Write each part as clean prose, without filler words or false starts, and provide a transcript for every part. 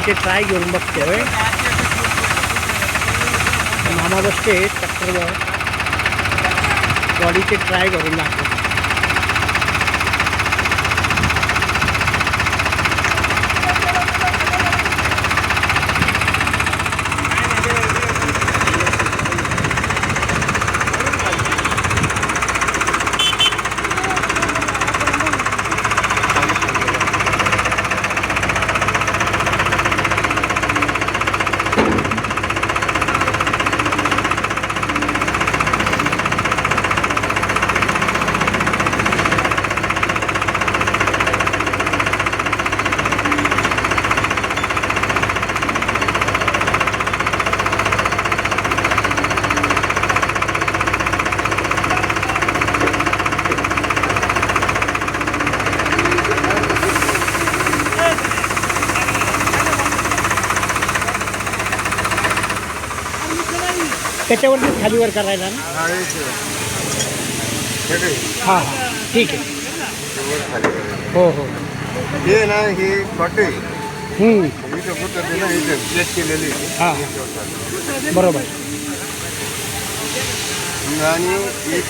बॉडीचे ट्राय घेऊन बघतोय. मामा बसते ट्रॅक्टरवर बॉडीचे ट्राय करून दाखव. त्याच्यावरती खालीवर करायला ना. हां हां ठीक आहे. हो हो हे ना हे कॉटे हम्म. प्लेट केलेली हां बरोबर. आणि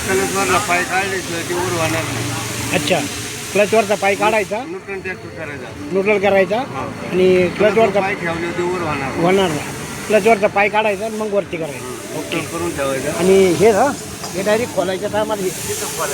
कलसवरला पाय काढले ते वर होणार नाही. अच्छा क्लचवरचा पाय काढायचा, न्यूट्रल ट्रॅक्टर करायचा, न्यूट्रल करायचा आणि क्लचवरचा पाय ठेवले ते वर होणार होणार नाही. क्लचवरचा पाय काढायचा आणि मग वरती करायचं. ओके करून ठेवायचा. आणि हे ना हे डायरेक्ट खोलायच्या टायमाला